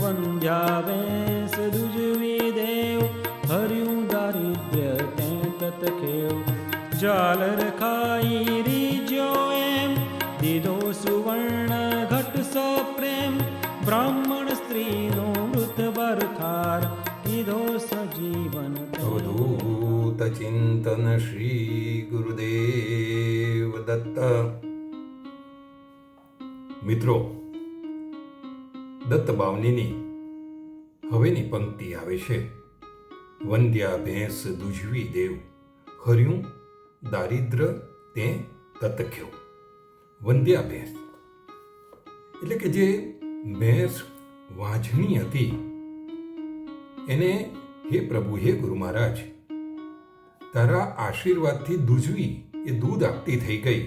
વંદ્યા વેશ દુજવી દેવ, હર્યું દારિદ્ર્ય તે તત ખેવ. જાલર ખાઈ રીજ્યો એમ, દીધો સુવર્ણ ઘટ સો પ્રેમ. બ્રાહ્મણ સ્ત્રીનો મૃત બરખાર, કીધો સજીવન અવધૂત ચિંતન શ્રી ગુરુદેવ દત્ત. મિત્રો, દત્ત બાવનીની હવેની પંક્તિ આવે છે. વંદ્યા ભેંસ દુજવી દેવ, હર્યું દારિદ્ર તે તતખ્યો. વંદ્યા ભેંસ એટલે કે જે ભેંસ વાંઝણી હતી એને, હે પ્રભુ, હે ગુરુ મહારાજ, તારા આશીર્વાદથી દુજવી એ દૂધ આપતી થઈ ગઈ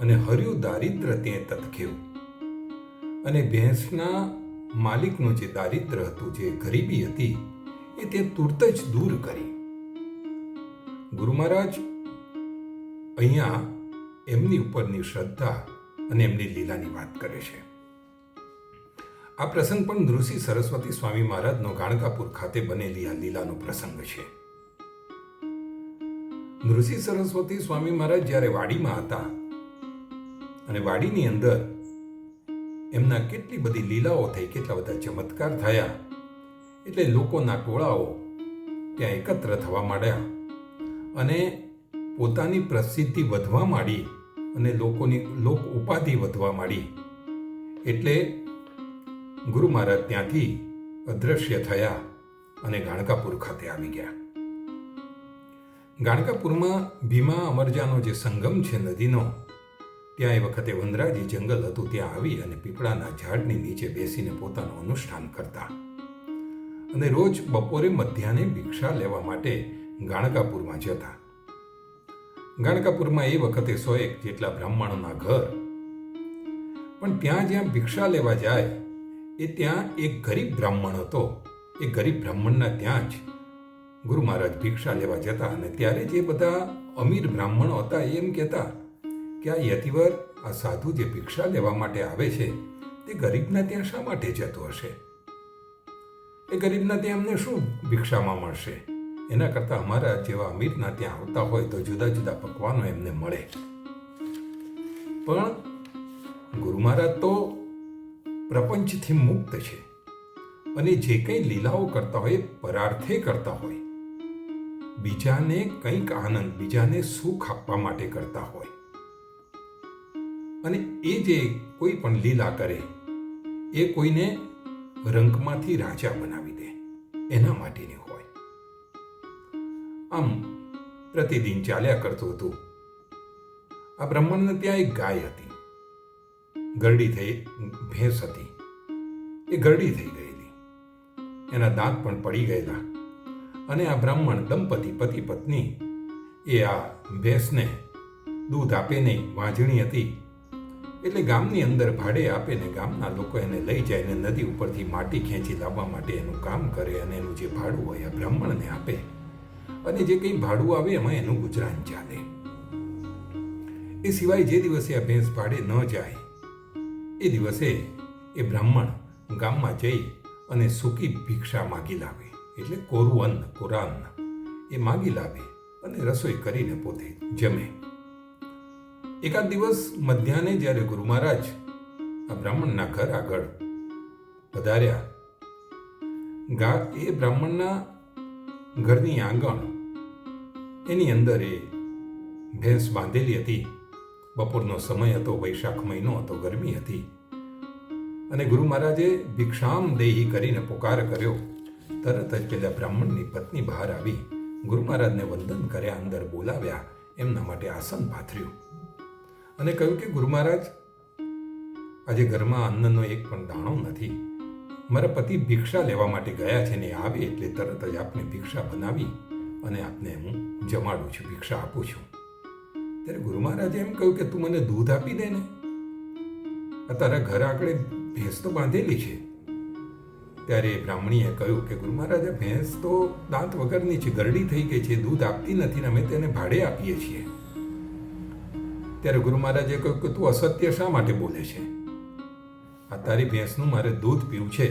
અને હર્યું દારિદ્ર તે તતખ્યો. અને ભેંસના માલિકનું જે દારિદ્ર હતું, જે ગરીબી હતી, એ તે તુરત જ દૂર કરી. ગુરુ મહારાજ અહીંયા એમની ઉપરની શ્રદ્ધા અને એમની લીલાની વાત કરે છે. આ પ્રસંગ પણ નૃસિંહ સરસ્વતી સ્વામી મહારાજનો ગાણકાપુર ખાતે બનેલી આ લીલાનો પ્રસંગ છે. નૃસિંહ સરસ્વતી સ્વામી મહારાજ જ્યારે વાડીમાં હતા અને વાડીની અંદર એમના કેટલી બધી લીલાઓ થઈ, કેટલા બધા ચમત્કાર થયા, એટલે લોકોના ટોળાઓ ત્યાં એકત્ર થવા માંડ્યા અને પોતાની પ્રસિદ્ધિ વધવા માંડી અને લોકોની લોક ઉપાધિ વધવા માંડી. એટલે ગુરુ મહારાજ ત્યાંથી અદ્રશ્ય થયા અને ગાણકાપુર ખાતે આવી ગયા. ગાણકાપુરમાં ભીમા અમરજાનો જે સંગમ છે નદીનો, ત્યાં એ વખતે વનરાજી જંગલ હતું. ત્યાં આવી અને પીપળાના ઝાડની નીચે બેસીને પોતાનું અનુષ્ઠાન કરતા અને રોજ બપોરે મધ્યાહને ભિક્ષા લેવા માટે ગાણકાપુરમાં જતા. ગાણકાપુરમાં એ વખતે 100 જેટલા બ્રાહ્મણોના ઘર, પણ ત્યાં જ્યાં ભિક્ષા લેવા જાય એ ત્યાં એક ગરીબ બ્રાહ્મણ હતો. એ ગરીબ બ્રાહ્મણના ત્યાં જ ગુરુ મહારાજ ભિક્ષા લેવા જતા અને ત્યારે જે બધા અમીર બ્રાહ્મણો હતા એમ કહેતા કે આ યતિવર, આ સાધુ જે ભિક્ષા લેવા માટે આવે છે તે ગરીબના ત્યાં શા માટે જતો હશે? એ ગરીબના ત્યાં અમને શું ભિક્ષામાં મળશે? એના કરતાં અમારા જેવા અમીરના ત્યાં આવતા હોય તો જુદા જુદા પકવાનો એમને મળે. પણ ગુરુ મહારાજ તો પ્રપંચથી મુક્ત છે અને જે કંઈ લીલાઓ કરતા હોય પરાર્થે કરતા હોય, બીજાને કંઈક આનંદ, બીજાને સુખ આપવા માટે કરતા હોય. અને એ જે કોઈ પણ લીલા કરે એ કોઈને રંકમાંથી રાજા બનાવી દે એના માટેની હોય. આમ પ્રતિદિન ચાલ્યા કરતું હતું. આ બ્રાહ્મણને ત્યાં એક ગાય હતી, ગરડી થઈ ભેંસ હતી. એ ગરડી થઈ ગયેલી, એના દાંત પણ પડી ગયેલા અને આ બ્રાહ્મણ દંપતી, પતિ પત્ની, એ આ ભેંસને દૂધ આપે નહીં, વાંઝણી હતી. એટલે ગામની અંદર ભાડે આપે ને ગામના લોકો એને લઈ જાય ને નદી ઉપરથી માટી ખેંચી લાવવા માટે એનું કામ કરે અને એનું જે ભાડું હોય આ બ્રાહ્મણને આપે અને જે કંઈ ભાડું આવે એમાં એનું ગુજરાન ચાલે. એ સિવાય જે દિવસે આ ભેંસ ભાડે ન જાય એ દિવસે એ બ્રાહ્મણ ગામમાં જઈ અને સૂકી ભિક્ષા માગી લાવે, એટલે કોરું અન્ન, કોરા અન્ન એ માગી લાવે અને રસોઈ કરીને પોતે જમે. એકાદ દિવસ મધ્યાહને જ્યારે ગુરુ મહારાજ આ બ્રાહ્મણના ઘર આગળ પધાર્યા, એ બ્રાહ્મણના ઘરની આંગણ એની અંદર એ ભેંસ બાંધેલી હતી. બપોરનો સમય હતો, વૈશાખ મહિનો હતો, ગરમી હતી અને ગુરુ મહારાજે ભિક્ષામ દેહી કરીને પોકાર કર્યો. તરત જ પેલા બ્રાહ્મણની પત્ની બહાર આવી ગુરુ મહારાજને વંદન કર્યા, અંદર બોલાવ્યા, એમના માટે આસન પાથર્યું અને કહ્યું કે ગુરુ મહારાજ, આજે ઘરમાં અન્નનો એક પણ દાણો નથી. મારા પતિ ભિક્ષા લેવા માટે ગયા છે ને આવે એટલે તરત જ આપને ભિક્ષા બનાવી અને આપને હું જમાડું છું, ભિક્ષા આપું છું. ત્યારે ગુરુ મહારાજે એમ કહ્યું કે તું મને દૂધ આપી દે ને, આ તારા ઘર આગળ ભેંસ તો બાંધેલી છે. ત્યારે બ્રાહ્મણીએ કહ્યું કે ગુરુ મહારાજ, ભેંસ તો દાંત વગરની છે, ગરડી થઈ ગઈ છે, દૂધ આપતી નથી ને અમે તેને ભાડે આપીએ છીએ. ત્યારે ગુરુ મહારાજે કહ્યું કે તું અસત્ય શા માટે બોલે છે? આ તારી ભેંસનું મારે દૂધ પીવું છે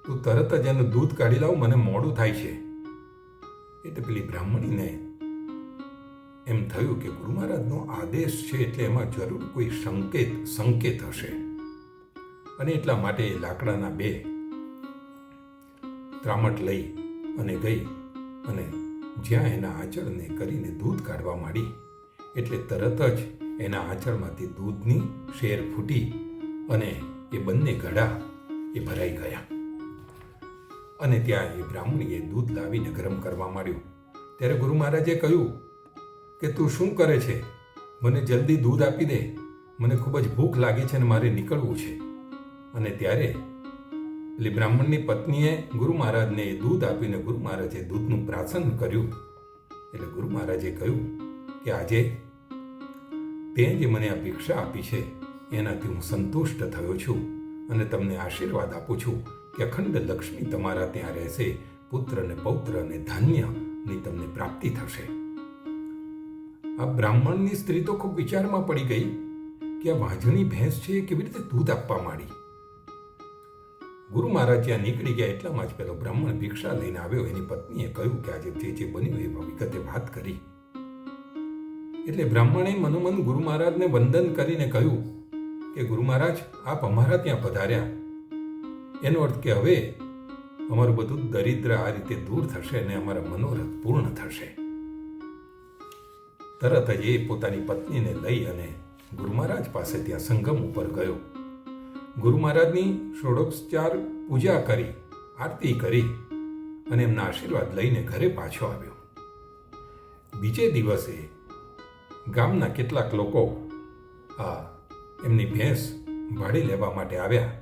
તું તરત જ એનું દૂધ કાઢી લાવ, મને મોડું થાય છે. એટલે પેલી બ્રાહ્મણીને એમ થયું કે ગુરુ મહારાજનો આદેશ છે એટલે એમાં જરૂર કોઈ સંકેત હશે, અને એટલા માટે લાકડાના 2 ત્રામટ લઈ અને ગઈ અને જ્યાં એના આંચળને કરીને દૂધ કાઢવા માંડી એટલે તરત જ એના આંચળમાંથી દૂધની શેર ફૂટી અને એ બંને ઘડા એ ભરાઈ ગયા. અને ત્યાં એ બ્રાહ્મણીએ દૂધ લાવીને ગરમ કરવા માંડ્યું. ત્યારે ગુરુ મહારાજે કહ્યું કે તું શું કરે છે? મને જલ્દી દૂધ આપી દે, મને ખૂબ જ ભૂખ લાગી છે અને મારે નીકળવું છે. અને ત્યારે પેલી બ્રાહ્મણની પત્નીએ ગુરુ મહારાજને દૂધ આપીને ગુરુ મહારાજે દૂધનું પ્રાશન કર્યું. એટલે ગુરુ મહારાજે કહ્યું કે આજે તે જે મને આ ભિક્ષા આપી છે એનાથી હું સંતુષ્ટ થયો છું અને તમને આશીર્વાદ આપું છું કે અખંડ લક્ષ્મી તમારા ત્યાં રહેશે, પુત્ર ને પૌત્ર અને ધાન્યની તમને પ્રાપ્તિ થશે. આ બ્રાહ્મણની સ્ત્રી તો ખૂબ વિચારમાં પડી ગઈ કે આ વાંઝણી ભેંસ છે એ કેવી રીતે દૂધ આપવા માંડી. ગુરુ મહારાજ ત્યાં નીકળી ગયા એટલામાં જ પેલો બ્રાહ્મણ ભિક્ષા લઈને આવ્યો. એની પત્નીએ કહ્યું કે આજે જે બન્યું એ વિગતે વાત કરી. એટલે બ્રાહ્મણે મનોમન ગુરુ મહારાજને વંદન કરીને કહ્યું કે ગુરુ મહારાજ, આપ અમારા ત્યાં પધાર્યા, એનો અર્થ કે હવે અમારું બધું દરિદ્ર આ રીતે દૂર થશે અને અમારા મનોરથ પૂર્ણ થશે. તરત જ એ પોતાની પત્નીને લઈ અને ગુરુ મહારાજ પાસે ત્યાં સંગમ ઉપર ગયો. ગુરુ મહારાજની ષોડોપચાર પૂજા કરી, આરતી કરી અને એમના આશીર્વાદ લઈને ઘરે પાછો આવ્યો. બીજે દિવસે ગામના કેટલાક લોકો એમની ભેંસ ભાડે લેવા માટે આવ્યા.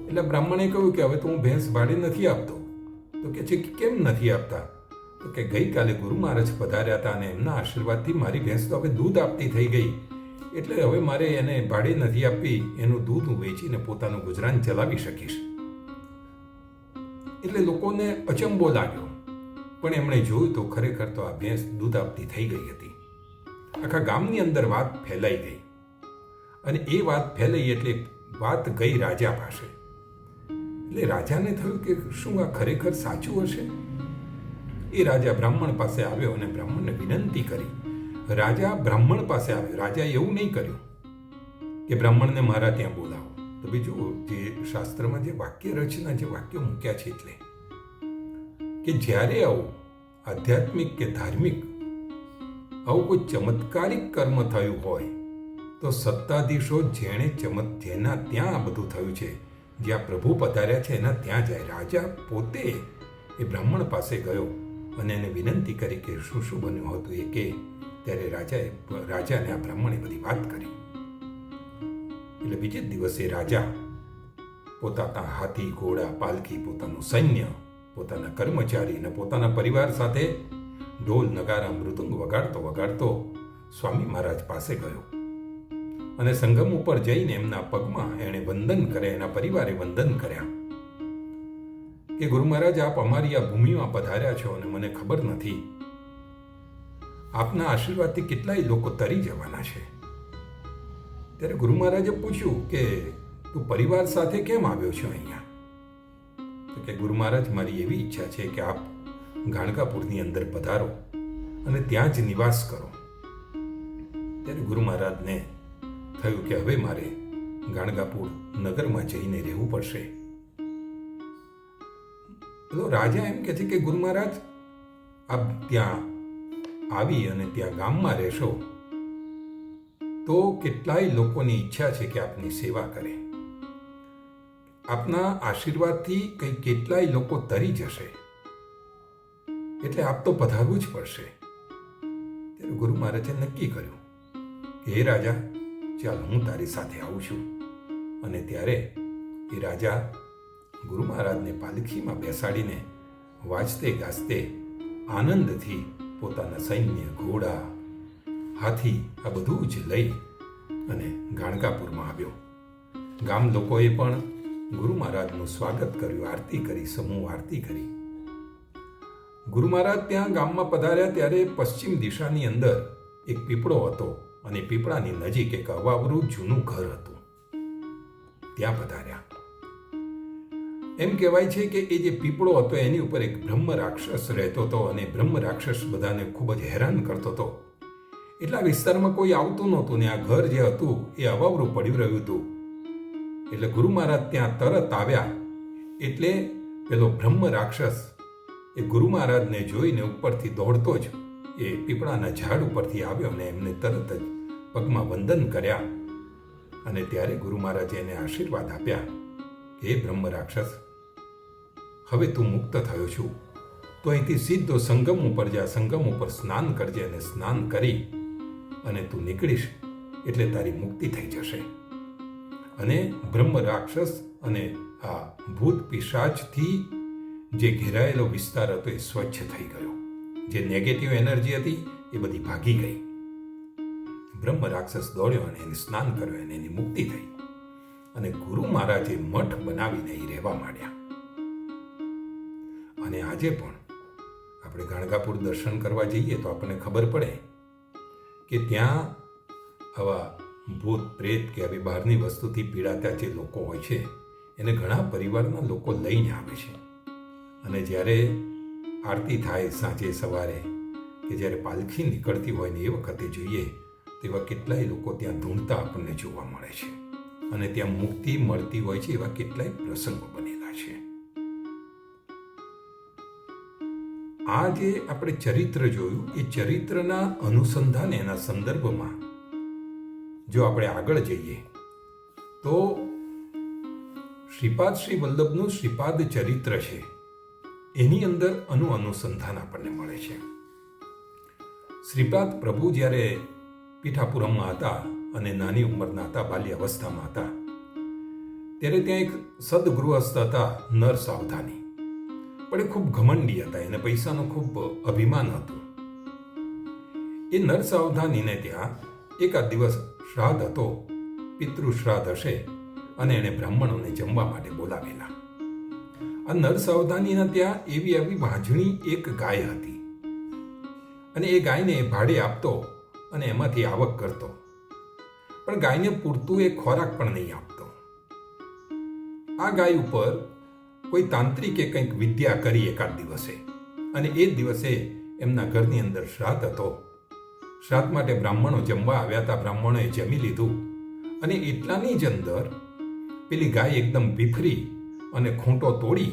એટલે બ્રાહ્મણે કહ્યું કે હવે તો હું ભેંસ ભાડે નથી આપતો. તો કે છે કે કેમ નથી આપતા? તો કે ગઈકાલે ગુરુ મહારાજ પધાર્યા હતા અને એમના આશીર્વાદથી મારી ભેંસ તો હવે દૂધ આપતી થઈ ગઈ, એટલે હવે મારે એને ભાડે નથી આપવી, એનું દૂધ હું વેચીને પોતાનું ગુજરાન ચલાવી શકીશ. એટલે લોકોને અચંબો લાગ્યો, પણ એમણે જોયું તો ખરેખર તો આ ભેંસ દૂધ આપતી થઈ ગઈ હતી. આખા ગામની અંદર વાત ફેલાઈ ગઈ અને એ વાત ફેલાઈ એટલે વાત ગઈ રાજા પાસે. એટલે રાજાને થયું કે શું આ ખરેખર સાચું હશે? એ રાજા બ્રાહ્મણ પાસે આવ્યો અને બ્રાહ્મણને વિનંતી કરી. રાજા બ્રાહ્મણ પાસે આવ્યો. રાજાએ એવું નહીં કર્યું કે બ્રાહ્મણને મારા ત્યાં બોલાવો. તો બીજું જે શાસ્ત્રમાં જે વાક્ય રચના જે વાક્યો મૂક્યા છે એટલે કે જ્યારે આવું આધ્યાત્મિક કે ધાર્મિક આવું કોઈ ચમત્કારિક કર્મ થયું હોય તો સત્તાધીશો જેના ત્યાં આ બધું થયું છે, જ્યાં પ્રભુ પધાર્યા છે એના ત્યાં જાય. રાજા પોતે એ બ્રાહ્મણ પાસે ગયો અને એને વિનંતી કરી કે શું શું બન્યું હતું એ કે. ત્યારે રાજાને આ બ્રાહ્મણે બધી વાત કરી. એટલે બીજે દિવસે રાજા પોતાના હાથી, ઘોડા, પાલખી, પોતાનું સૈન્ય, પોતાના કર્મચારી અને પોતાના પરિવાર સાથે ઢોલ, નગારા, મૃદંગ વગાડતો સ્વામી મહારાજ પાસે ગયો અને સંગમ ઉપર જઈને એમના પગમાં એણે વંદન કર્યા, એના પરિવારે વંદન કર્યા કે ગુરુ મહારાજ, આપ અમારી આ ભૂમિમાં પધાર્યા છો અને મને ખબર નથી, આપના આશીર્વાદથી કેટલાય લોકો તરી જવાના છે. ત્યારે ગુરુ મહારાજે પૂછ્યું કે તું પરિવાર સાથે કેમ આવ્યો છો અહીંયા? તો કે ગુરુ મહારાજ, મારી એવી ઈચ્છા છે કે આપ ગાણગાપુરની અંદર પધારો અને ત્યાં જ નિવાસ કરો. ત્યારે ગુરુ મહારાજને થયું કે હવે મારે ગાણગાપુર નગરમાં જઈને રહેવું પડશે. તો રાજા એમ કહે છે કે ગુરુ મહારાજ, આપ ત્યાં આવી અને ત્યાં ગામમાં રહેશો તો કેટલાય લોકોની ઈચ્છા છે કે આપની સેવા કરે. આપના આશીર્વાદથી કેટલાય લોકો તરી જશે, એટલે આપ તો પધારવું જ પડશે. ત્યારે ગુરુ મહારાજે નક્કી કર્યું કે હે રાજા, ચાલ હું તારી સાથે આવું છું. અને ત્યારે એ રાજા ગુરુ મહારાજને પાલખીમાં બેસાડીને વાજતે ગાજતે આનંદથી પોતાના સૈન્ય, ઘોડા, હાથી આ બધું જ લઈ અને ગાણગાપુરમાં આવ્યો. ગામ લોકોએ પણ ગુરુ મહારાજનું સ્વાગત કર્યું, આરતી કરી, સમૂહ આરતી કરી. ગુરુ મહારાજ ત્યાં ગામમાં પધાર્યા ત્યારે પશ્ચિમ દિશાની અંદર એક પીપળો હતો અને પીપળાની નજીક એક અવાવરું જૂનું ઘર હતું. ત્યાં પધાર્યા. એમ કહેવાય છે કે એ જે પીપળો હતો એની ઉપર એક બ્રહ્મ રાક્ષસ રહેતો હતો અને બ્રહ્મ રાક્ષસ બધાને ખૂબ જ હેરાન કરતો હતો. એટલા વિસ્તારમાં કોઈ આવતું નહોતું ને આ ઘર જે હતું એ અવાવરું પડ્યું રહ્યું હતું. એટલે ગુરુ મહારાજ ત્યાં તરત આવ્યા. એટલે પેલો બ્રહ્મ રાક્ષસ એ ગુરુ મહારાજને જોઈને ઉપરથી દોડતો જ એ પીપળાના ઝાડ ઉપરથી આવ્યો અને એમને તરત જ પગમાં વંદન કર્યા. અને ત્યારે ગુરુ મહારાજે એને આશીર્વાદ આપ્યા કે હે બ્રહ્મ રાક્ષસ, હવે તું મુક્ત થયો છું, તો અહીંથી સીધો સંગમ ઉપર જા, સંગમ ઉપર સ્નાન કરજે અને સ્નાન કરી અને તું નીકળીશ એટલે તારી મુક્તિ થઈ જશે. અને બ્રહ્મ રાક્ષસ અને આ ભૂત પિશાચથી જે ઘેરાયેલો વિસ્તાર હતો એ સ્વચ્છ થઈ ગયો. જે નેગેટિવ એનર્જી હતી એ બધી ભાગી ગઈ. બ્રહ્મ રાક્ષસ દોડ્યો અને એને સ્નાન કર્યો અને એની મુક્તિ થઈ. અને ગુરુ મહારાજે મઠ બનાવીને એ રહેવા માંડ્યા. અને આજે પણ આપણે ગાણગાપુર દર્શન કરવા જઈએ તો આપણને ખબર પડે કે ત્યાં આવા ભૂત પ્રેત કે આવી બહારની વસ્તુથી પીડાતા જે લોકો હોય છે એને ઘણા પરિવારના લોકો લઈને આવે છે. અને જ્યારે આરતી થાય સાંજે સવારે કે જ્યારે પાલખી નીકળતી હોય ને એ વખતે જોઈએ તેવા કેટલાય લોકો ત્યાં ધૂણતા આપણને જોવા મળે છે. અને ત્યાં મુક્તિ મળતી હોય છે એવા કેટલાય પ્રસંગો બનેલા છે. આ જે આપણે ચરિત્ર જોયું એ ચરિત્રના અનુસંધાને એના સંદર્ભમાં જો આપણે આગળ જઈએ તો શ્રીપાદ શ્રી વલ્લભનું શ્રીપાદ ચરિત્ર છે એની અંદર અનુસંધાન આપણને મળે છે. શ્રીપાદ પ્રભુ જ્યારે પીઠાપુરમમાં હતા અને નાની ઉંમરના હતા, બાલ્યાવસ્થામાં હતા, ત્યારે ત્યાં એક સદગૃહસ્થ હતા નર સાવધાની. પણ એ ખૂબ ઘમંડી હતા, એને પૈસાનું ખૂબ અભિમાન હતું. એ નર સાવધાનીને ત્યાં એકાદ દિવસ શ્રાદ્ધ હતો, પિતૃ શ્રાદ્ધ હશે, અને એણે બ્રાહ્મણોને જમવા માટે બોલાવેલા. આ નર સાવધાનીના ત્યાં એવી આવી વાંજણી એક ગાય હતી અને એ ગાયને ભાડે આપતો અને એમાંથી આવક કરતો. પણ ગાયને પૂરતું એ ખોરાક પણ નહીં આપતો. આ ગાય ઉપર કોઈ તાંત્રિકે કંઈક વિદ્યા કરી એકાદ દિવસે, અને એ જ દિવસે એમના ઘરની અંદર શ્રાદ્ધ હતો. શ્રાદ્ધ માટે બ્રાહ્મણો જમવા આવ્યા હતા. બ્રાહ્મણોએ જમી લીધું અને એટલાની જ અંદર પેલી ગાય એકદમ બીફરી અને ખૂંટો તોડી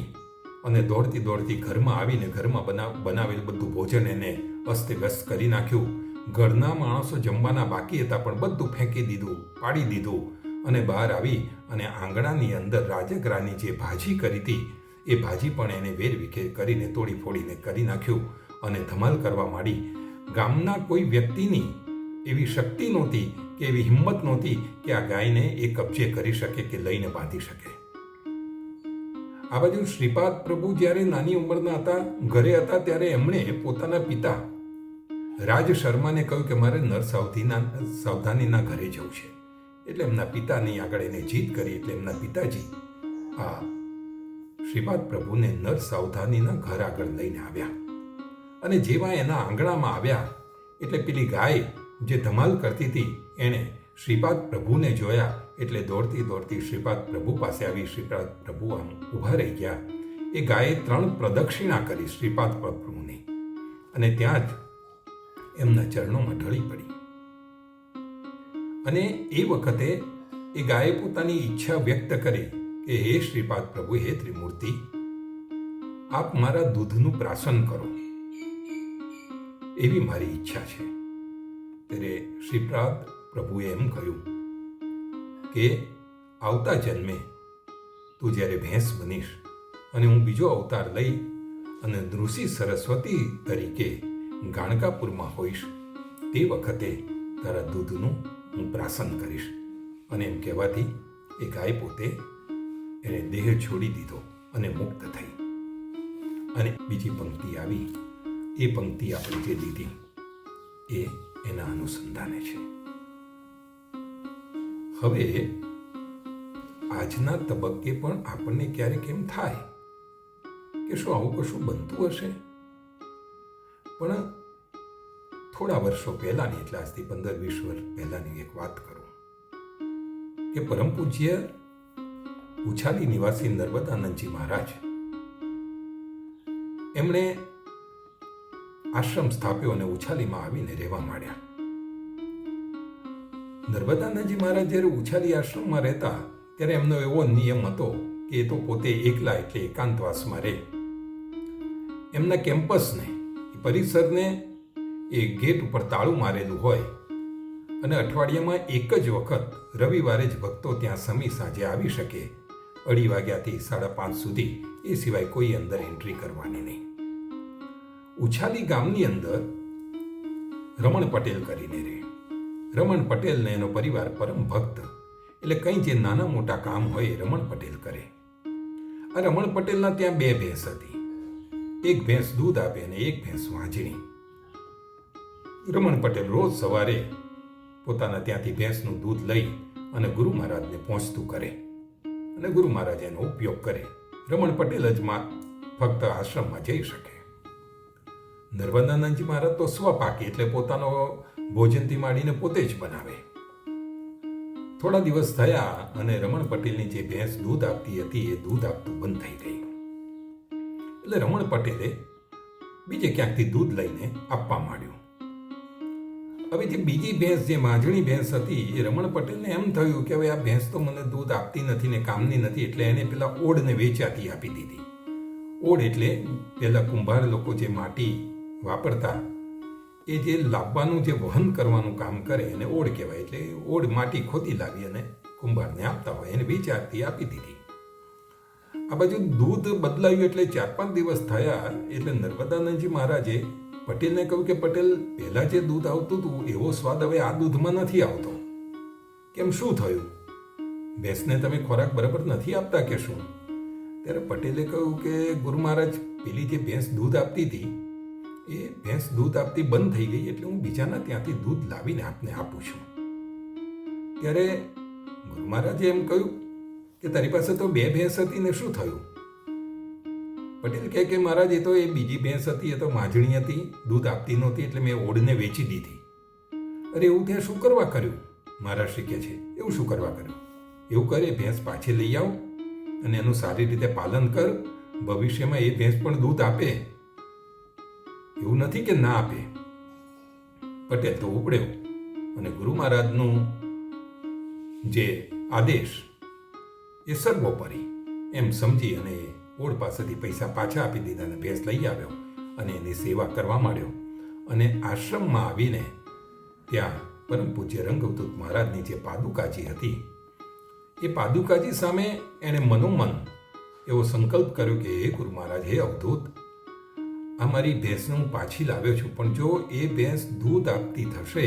અને દોડતી દોડતી ઘરમાં આવીને ઘરમાં બનાવેલું બધું ભોજન એને અસ્તવ્યસ્ત કરી નાખ્યું. ઘરના માણસો જમવાના બાકી હતા પણ બધું ફેંકી દીધું, પાડી દીધું અને બહાર આવી અને આંગણાની અંદર રાજગરાની જે ભાજી કરી હતી એ ભાજી પણ એને વેરવિખેર કરીને તોડી ફોડીને કરી નાખ્યું અને ધમાલ કરવા માંડી. ગામના કોઈ વ્યક્તિની એવી શક્તિ નહોતી કે એવી હિંમત નહોતી કે આ ગાયને એ કબજે કરી શકે કે લઈને બાંધી શકે. આ બાજુ શ્રીપાદ પ્રભુ જ્યારે નાની ઉંમરના હતા, ઘરે હતા, ત્યારે એમણે પોતાના પિતા રાજ શર્માને કહ્યું કે મારે નર સાવધાનીના ઘરે જવું છે. એટલે એમના પિતાની આગળ એને જીત કરી. એટલે એમના પિતાજી આ શ્રીપાદ પ્રભુને નર સાવધાનીના ઘર આગળ લઈને આવ્યા. અને જેવા એના આંગણામાં આવ્યા એટલે પેલી ગાય જે ધમાલ કરતી હતી એણે શ્રીપાદ પ્રભુને જોયા. એટલે દોડતી દોડતી શ્રીપાદ પ્રભુ પાસે આવી. શ્રીપાદ પ્રભુ આમ ઊભા રહી ગયા. એ ગાયે 3 પ્રદક્ષિણા કરી શ્રીપાદ પ્રભુની અને ત્યાં જ એમના ચરણોમાં ઢળી પડી. અને એ વખતે એ ગાયે પોતાની ઈચ્છા વ્યક્ત કરી કે હે શ્રીપાદ પ્રભુ, હે ત્રિમૂર્તિ, આપ મારા દૂધનું પ્રાશન કરો, એવી મારી ઈચ્છા છે. ત્યારે શ્રીપાદ પ્રભુએ એમ કહ્યું કે આવતા જન્મે તું જ્યારે ભેંસ બનીશ અને હું બીજો અવતાર લઈ અને ઋષિ સરસ્વતી તરીકે ગાણગાપુરમાં હોઈશ, તે વખતે તારા દૂધનું હું પ્રાશન કરીશ. અને એમ કહેવાથી એ ગાય પોતે એને દેહ છોડી દીધો અને મુક્ત થઈ. અને બીજી પંક્તિ આવી. એ પંક્તિ આપણે જે લીધી એ એના અનુસંધાને છે. હવે આજના તબક્કે પણ આપણને ક્યારેક એમ થાય કે શું આવું કશું બનતું હશે? પણ થોડા વર્ષો પહેલાની, એટલે આજથી 15-20 વર્ષ પહેલાની એક વાત કરું કે પરમ પૂજ્ય ઉછાલી નિવાસી નર્મદાનંદજી મહારાજ એમણે આશ્રમ સ્થાપ્યો અને ઉછાલીમાં આવીને રહેવા માંડ્યા. નર્મદાનંદજી મહારાજ જ્યારે ઉછાલી આશ્રમમાં રહેતા ત્યારે એમનો એવો નિયમ હતો કે એ તો પોતે એકલા એટલે એકાંતવાસમાં રહે. એમના કેમ્પસને પરિસરને એ ગેટ ઉપર તાળું મારેલું હોય અને અઠવાડિયામાં એક જ વખત રવિવારે જ ભક્તો ત્યાં સમી સાંજે આવી શકે 2:30 વાગ્યાથી 5:30 સુધી, એ સિવાય કોઈ અંદર એન્ટ્રી કરવાની નહીં. ઉછાલી ગામની અંદર રમણ પટેલ કરીને રહે. રમણ પટેલ ને એનો પરિવાર પરમ ભક્ત, એટલે કંઈ જે નાના મોટા કામ હોય એ રમણ પટેલ કરે. આ રમણ પટેલના ત્યાં 2 ભેંસ હતી. એક ભેંસ દૂધ આપે અને એક ભેંસ વાંજણી. રમણ પટેલ રોજ સવારે પોતાના ત્યાંથી ભેંસનું દૂધ લઈ અને ગુરુ મહારાજને પહોંચતું કરે અને ગુરુ મહારાજ એનો ઉપયોગ કરે. રમણ પટેલ જ ફક્ત આશ્રમમાં જઈ શકે. નર્મદાનંદજી મહારાજ તો સ્વપાકી એટલે પોતાનો ભોજનથી માંડીને પોતે જ બનાવે. થોડા દિવસ થયા અને રમણ પટેલની જે ભેંસ દૂધ આપતી હતી એ દૂધ આપતું બંધ થઈ ગઈ. એટલે રમણ પટેલે બીજે ક્યાંકથી દૂધ લઈને આપવા માંડ્યું. હવે જે બીજી ભેંસ, જે માંજણી ભેંસ હતી, એ રમણ પટેલને એમ થયું કે હવે આ ભેંસ તો મને દૂધ આપતી નથી ને કામની નથી, એટલે એને પેલા ઓડને વેચાતી આપી દીધી. ઓડ એટલે પેલા કુંભાર લોકો જે માટી વાપરતા, એ જે લાવવાનું, જે વહન કરવાનું કામ કરે એને ઓડ કહેવાય. એટલે ઓડ માટી ખોદી લાવી અને કુંભારને આપતા હોય, એને વેચાતી આપી દીધી. આ બાજુ દૂધ બદલાયું એટલે 4-5 દિવસ થયા એટલે નર્મદાનંદજી મહારાજે પટેલને કહ્યું કે પટેલ, પહેલા જે દૂધ આવતું હતું એવો સ્વાદ હવે આ દૂધમાં નથી આવતો. કેમ, શું થયું? ભેંસને તમે ખોરાક બરાબર નથી આપતા કે શું? ત્યારે પટેલે કહ્યું કે ગુરુ મહારાજ, પેલી જે ભેંસ દૂધ આપતી હતી એ ભેંસ દૂધ આપતી બંધ થઈ ગઈ, એટલે હું બીજાના ત્યાંથી દૂધ લાવીને આપને આપું છું. ત્યારે ગુરુ મહારાજે એમ કહ્યું કે તારી પાસે તો 2 ભેંસ હતી ને શું થયું? પટેલ કહે કે મહારાજ, એ તો એ બીજી ભેંસ હતી, એ તો માંજણી હતી, દૂધ આપતી નહોતી એટલે મેં ઓડને વેચી દીધી. અરે એવું ત્યાં શું કરવા કર્યું? મહારાજ શ્રી કહે છે, એવું શું કરવા કર્યું? એવું કરે, ભેંસ પાછી લઈ આવ અને એનું સારી રીતે પાલન કર, ભવિષ્યમાં એ ભેંસ પણ દૂધ આપે. એવું નથી કે ના આપે. પટેલ તો ઉપડ્યો અને ગુરુ મહારાજનું જે આદેશ એ સર્વોપરી એમ સમજી અને ઓડ પાસેથી પૈસા પાછા આપી દીધા અને ભેંસ લઈ આવ્યો અને એની સેવા કરવા માંડ્યો. અને આશ્રમમાં આવીને ત્યાં પરમ પૂજ્ય રંગવદૂત મહારાજની જે પાદુકાજી હતી, એ પાદુકાજી સામે એણે મનોમન એવો સંકલ્પ કર્યો કે હે ગુરુ મહારાજ, હે અવધૂત, આ મારી ભેંસને હું પાછી લાવ્યો છું, પણ જો એ ભેંસ દૂધ આપતી થશે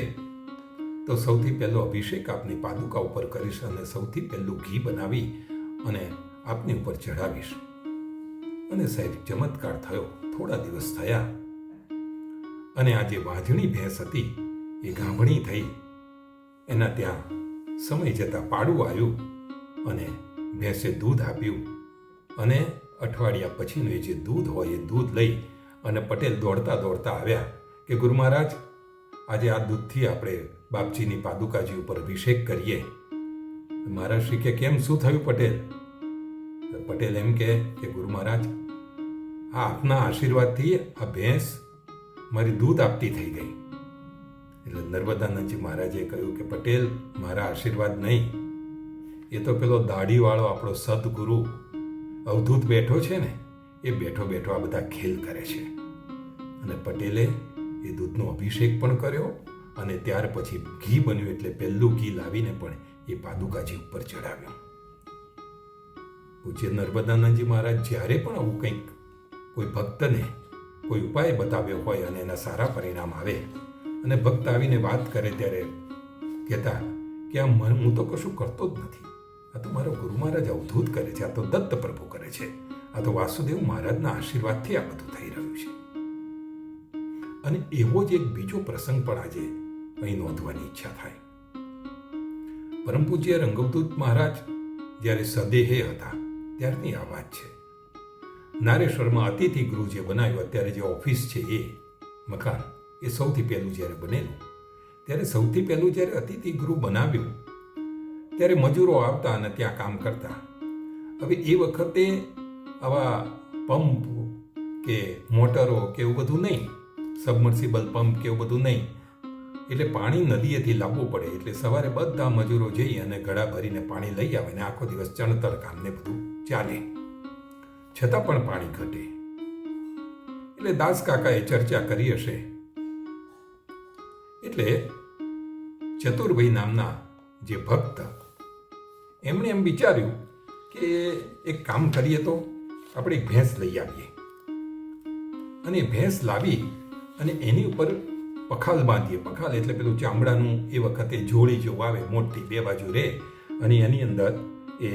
તો સૌથી પહેલો અભિષેક આપની પાદુકા ઉપર કરીશ અને સૌથી પહેલું ઘી બનાવી અને આપની ઉપર ચઢાવીશ. અને સાહેબ, ચમત્કાર થયો. થોડા દિવસ થયા અને આ જે વાંજણી ભેંસ હતી એ ગાભણી થઈ. એના ત્યાં સમય જતાં પાડું આવ્યું અને ભેંસે દૂધ આપ્યું. અને અઠવાડિયા પછીનું એ જે દૂધ હોય એ દૂધ લઈ અને પટેલ દોડતા દોડતા આવ્યા કે ગુરુ મહારાજ, આજે આ દૂધથી આપણે બાપજીની પાદુકાજી ઉપર અભિષેક કરીએ. મહારાજ શ્રી કે કેમ, શું થયું પટેલ? પટેલ એમ કે ગુરુ મહારાજ, આ આપના આશીર્વાદથી આ ભેંસ મારી દૂધ આપતી થઈ ગઈ. એટલે નર્મદાનંદજી મહારાજે કહ્યું કે પટેલ, મારા આશીર્વાદ નહીં, એ તો પેલો દાઢીવાળો આપણો સદગુરુ અવધૂત બેઠો છે ને, એ બેઠો બેઠો આ બધા ખેલ કરે છે. અને પટેલે એ દૂધનો અભિષેક પણ કર્યો અને ત્યાર પછી ઘી બન્યું એટલે પહેલું ઘી લાવીને પણ એ પાદુકાજી ઉપર ચડાવ્યું. પૂજ્ય નર્મદાનંદજી મહારાજ જ્યારે પણ આવું કંઈક કોઈ ભક્તને કોઈ ઉપાય બતાવ્યો હોય અને એના સારા પરિણામ આવે અને ભક્ત આવીને વાત કરે ત્યારે કહેતા કે હું તો કશું કરતો જ નથી, આ તો મારો ગુરુ મહારાજ અવધૂત કરે છે, આ તો દત્ત પ્રભુ કરે છે, આ તો વાસુદેવ મહારાજના આશીર્વાદથી આ બધું થઈ રહ્યું છે. અને એવો જ એક બીજો પ્રસંગ પણ આજે અહીં નોંધવાની ઈચ્છા થાય. પરમ પૂજ્ય રંગવદૂત મહારાજ જ્યારે સદેહે હતા ત્યારની આ વાત છે. નારેશ્વરમાં અતિથિ ગૃહ જે બનાવ્યું, અત્યારે જે ઓફિસ છે એ મકાન, એ સૌથી પહેલું જ્યારે બનેલું ત્યારે સૌથી પહેલું જ્યારે અતિથિ ગૃહ બનાવ્યું ત્યારે મજૂરો આવતા અને ત્યાં કામ કરતા હવે એ વખતે આવા પંપ કે મોટરો કે એવું બધું નહીં, સબમર્સિબલ પંપ કે એવું બધું નહીં, એટલે પાણી નદીએથી લાવવું પડે. એટલે સવારે બધા મજૂરો જઈ અને ઘડા ભરીને પાણી લઈ આવે ને આખો દિવસ ચણતર કામ ને બધું ચાલે, છતાં પણ પાણી ઘટે. એટલે દાસ કાકાએ ચર્ચા કરી હશે. એટલે ચતુરભાઈ નામના જે ભક્ત, એમણે એમ વિચાર્યું કે એક કામ કરીએ તો આપણે એક ભેંસ લઈ આવીએ, અને ભેંસ લાવી અને એની ઉપર પખાલ બાંધીએ. પખાલ એટલે પેલું ચામડાનું એ વખતે જોડી જેવું આવે, મોટી 2 બાજુ રહે, અને એની અંદર એ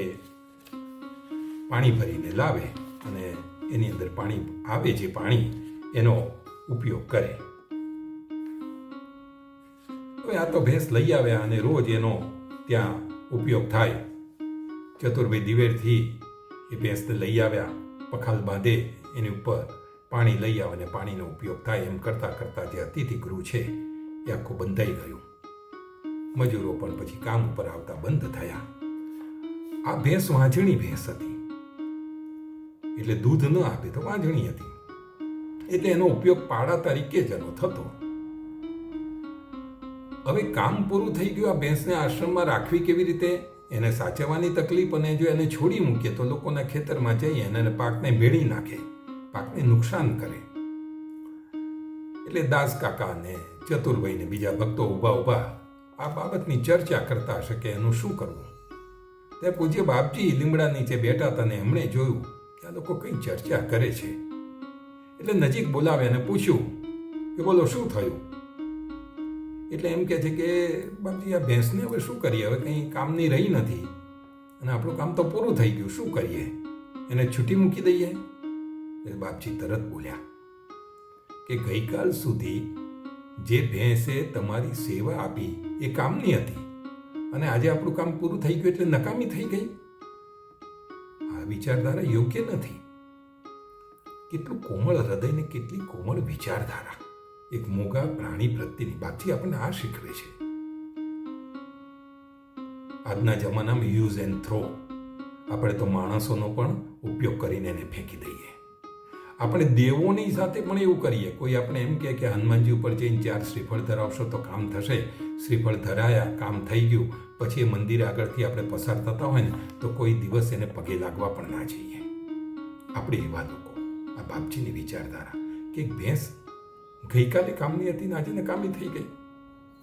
પાણી ભરીને લાવે અને એની અંદર પાણી આવે, જે પાણી એનો ઉપયોગ કરે. હવે આ તો ભેંસ લઈ આવ્યા અને રોજ એનો ત્યાં ઉપયોગ થાય. ચતુરભાઈ દિવેરથી એ ભેંસને લઈ આવ્યા, પખાલ બાંધે, એની ઉપર પાણી લઈ આવે અને પાણીનો ઉપયોગ થાય. એમ કરતાં કરતાં જે અતિથિ ગૃહ છે એ આખું બંધાઈ ગયું. મજૂરો પણ પછી કામ ઉપર આવતા બંધ થયા. આ ભેંસ વાંજણી ભેંસ હતી, એટલે દૂધ ન આપે તો વાંજણી હતી, એટલે એનો ઉપયોગ પાડા તરીકે જ એનો થતો. હવે કામ પૂરું થઈ ગયું. આ ભેંસને આશ્રમમાં રાખવી કેવી રીતે? એને સાચવવાની તકલીફ, અને જો એને છોડી મૂકીએ તો લોકોના ખેતરમાં જઈ અને પાકને ભેળી નાખે, પાકને નુકસાન કરે. એટલે દાસ કાકા ને ચતુરભાઈ ને બીજા ભક્તો ઊભા આ બાબતની ચર્ચા કરતા હશે કે એનું શું કરવું. ત્યાં પૂજ્ય બાપજી લીમડા નીચે બેઠા હતા ને એમણે જોયું કે આ લોકો કઈ ચર્ચા કરે છે. એટલે નજીક બોલાવે અને પૂછ્યું કે બોલો શું થયું? એટલે એમ કહે છે કે બાપજી આ ભેંસને હવે શું કરીએ? હવે કંઈ કામની રહી નથી અને આપણું કામ તો પૂરું થઈ ગયું, શું કરીએ? એને છૂટી મૂકી દઈએ? એટલે બાપજી તરત બોલ્યા કે ગઈકાલ સુધી જે ભેંસે તમારી સેવા આપી એ કામની હતી, અને આજે આપણું કામ પૂરું થઈ ગયું એટલે નકામી થઈ ગઈ. આ વિચારધારા યોગ્ય નથી. કેટલું કોમળ હૃદય ને કેટલી કોમળ વિચારધારા એક મોગા પ્રાણી પ્રત્યેની. બાપજી આપણને આ શીખવે છે. આજના જમાનામાં યુઝ એન્ડ થ્રો, આપણે તો માણસોનો પણ ઉપયોગ કરીને એને ફેંકી દઈએ. આપણે દેવોની સાથે પણ એવું કરીએ. કોઈ આપણે એમ કહે કે હનુમાનજી ઉપર જઈને 4 શ્રીફળ ધરાવશો તો કામ થશે. શ્રીફળ ધરાયા, કામ થઈ ગયું. પછી એ મંદિર આગળથી આપણે પસાર થતા હોય ને તો કોઈ દિવસ એને પગે લાગવા પણ ના જઈએ. આપણે એવા લોકો. આ બાપજીની વિચારધારા કે એક ભેંસ ગઈકાલે કામની હતી ને આજે નકામી થઈ ગઈ.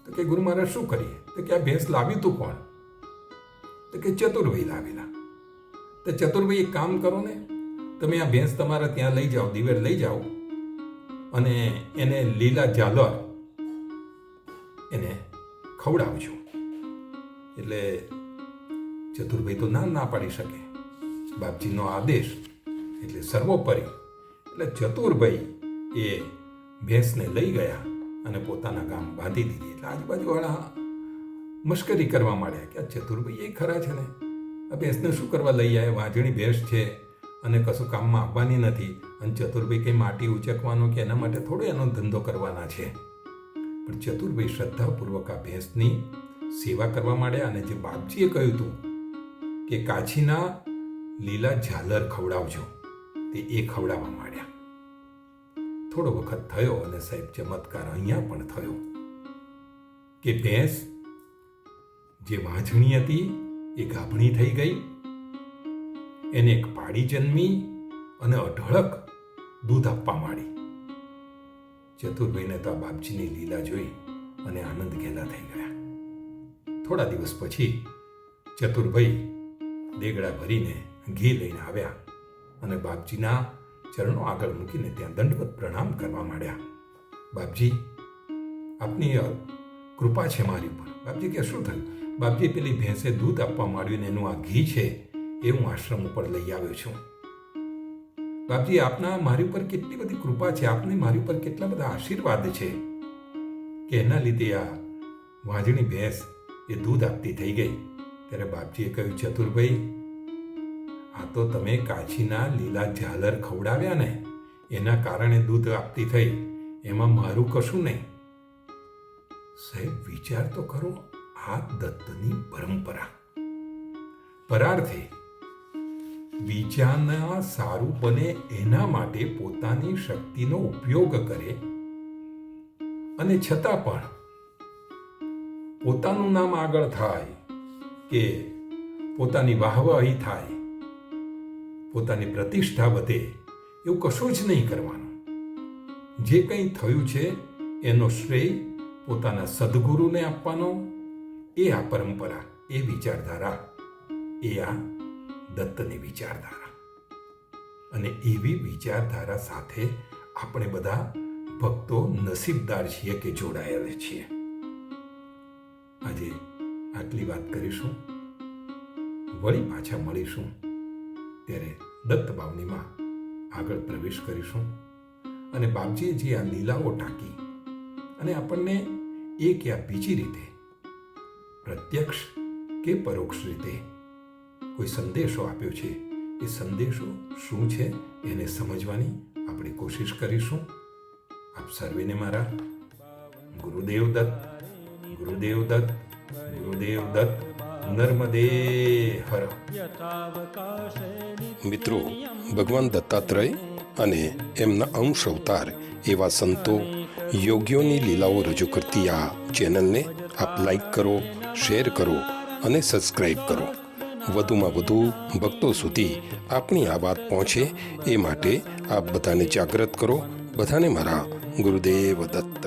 તો કે ગુરુ મહારાજ શું કરીએ? તો કે આ ભેંસ લાવ્યું તું કોણ? તો કે ચતુરભાઈ લાવેલા. તો ચતુરભાઈ એક કામ કરો ને, તમે આ ભેંસ તમારા ત્યાં લઈ જાઓ, દિવેર લઈ જાઓ, અને એને લીલા ઝાલર એને ખવડાવજો. એટલે ચતુરભાઈ તો ના પાડી શકે. બાપજીનો આદેશ એટલે સર્વોપરી. એટલે ચતુરભાઈ એ ભેંસને લઈ ગયા અને પોતાના ગામ બાંધી દીધી. એટલે આજુબાજુવાળા મશ્કરી કરવા માંડ્યા કે આ ચતુરભાઈ એ ખરા છે ને, આ ભેંસને શું કરવા લઈ આવ્યા? વાંજણી ભેંસ છે અને કશું કામમાં આવવાની નથી, અને ચતુરભાઈ કંઈ માટી ઉચકવાનો કે એના માટે થોડો એનો ધંધો કરવાના છે. પણ ચતુરભાઈ શ્રદ્ધાપૂર્વક આ ભેંસની સેવા કરવા માંડ્યા. અને જે બાપજીએ કહ્યું હતું કે કાછીના લીલા ઝાલર ખવડાવજો, તે એ ખવડાવવા માંડ્યા. થોડો વખત થયો અને સાહેબ ચમત્કાર અહીંયા પણ થયો કે ભેંસ જે વાંજણી હતી એ ગાભણી થઈ ગઈ. એને એક પાડી જન્મી અને અઢળક દૂધ આપવા માંડી. ચતુરભાઈને તો આ બાપજીની લીલા જોઈ અને આનંદ ઘેલા થઈ ગયા. થોડા દિવસ પછી ચતુરભાઈ દેગડા ભરીને ઘી લઈને આવ્યા અને બાપજીના ચરણો આગળ મૂકીને ત્યાં દંડવત પ્રણામ કરવા માંડ્યા. બાપજી, આપની કૃપા છે મારી ઉપર. બાપજી કે શું થયું? બાપજી પેલી ભેંસે દૂધ આપવા માંડ્યું ને એનું આ ઘી છે એ હું આશ્રમ ઉપર લઈ આવ્યો છું. બાપજી, આપના મારી ઉપર કેટલી બધી કૃપા છે, આપને મારી ઉપર કેટલા બધા આશીર્વાદ છે કે એના લીધે આ વાંજણી ભેંસ એ દૂધ આપતી થઈ ગઈ. ત્યારે બાપજીએ કહ્યું, ચતુરભાઈ, આ તો તમે કાછીના લીલા ઝાલર ખવડાવ્યા ને એના કારણે દૂધ આપતી થઈ, એમાં મારું કશું નહીં. સાહેબ વિચાર તો કરો, આ દત્તની પરંપરા. પરાર્થે બીજાના સારું બને એના માટે પોતાની શક્તિનો ઉપયોગ કરે અને છતાં પણ પોતાનું નામ આગળ થાય કે પોતાની વાહવાહી થાય, પોતાની પ્રતિષ્ઠા વધે, એવું કશું જ નહીં કરવાનું. જે કંઈ થયું છે એનો શ્રેય પોતાના સદગુરુને આપવાનો. એ આ પરંપરા, એ વિચારધારા, એ આ દત્તની વિચારધારા. અને એવી વિચારધારા સાથે આપણે બધા ભક્તો નસીબદાર છીએ કે જોડાયેલા છીએ. આજે આટલી વાત કરીશું. વળી પાછા મળીશું ત્યારે દત્ત બાવનીમાં આગળ પ્રવેશ કરીશું. અને બાપજીએ જે આ લીલાઓ ટાંકી અને આપણને એક યા બીજી રીતે પ્રત્યક્ષ કે પરોક્ષ રીતે કોઈ સંદેશો આપ્યો છે, એ સંદેશો શું છે એને સમજવાની આપણે કોશિશ કરીશું. આપ સર્વેને મારા ગુરુદેવ દત્ત, ગુરુદેવ દત્ત, ગુરુદેવ દત્ત. નર્મદે હર. મિત્રો, ભગવાન દત્તાત્રેય અને એમના અંશ અવતાર એવા સંતો, યોગીઓની લીલાઓ રજૂ કરતી આ ચેનલને આપ લાઈક કરો, શેર કરો અને સબસ્ક્રાઈબ કરો. વધુમાં વધુ ભક્તો સુધી આપણી આ વાત પહોંચે એ માટે આપ બધાને જાગૃત કરો. બધાને મારા ગુરુદેવ દત્ત.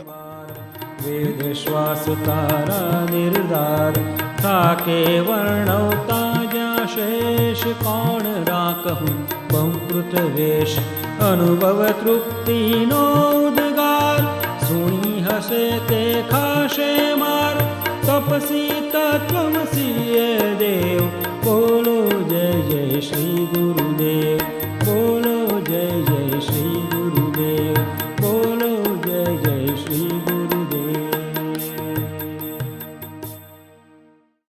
વેદ શ્વાસ તારા નિર્ધાર થાકે વર્ણવતા જ્યાં શેષ કોણ રાખું બહુકૃત વેશ અનુભવ તૃપ્તિનો ઉદ્ગાર સુણી હશે તે ખાશે માર તપસી તત્વમસી દેવ બોલો જય જય શ્રી ગુરુ